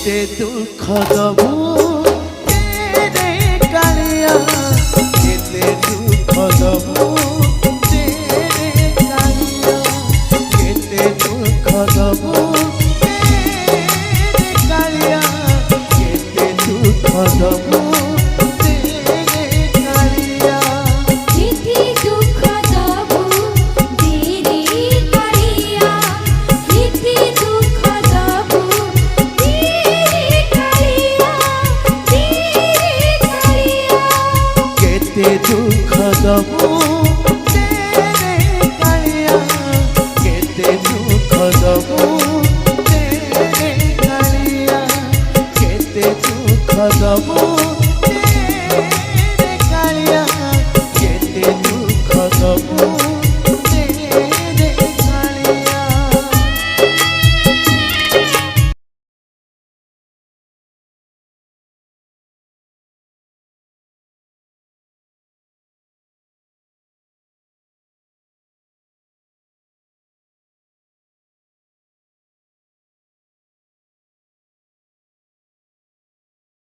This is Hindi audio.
केते दुख दबू तेरे कालिया केते दुख दबू तेरे कालिया केते दुख दबू तेरे कालिया केते दुख दबू तेरे कालिया केते दुख दबू तेरे कालिया केते दुख दबू तेरे कालिया केते दुख दबू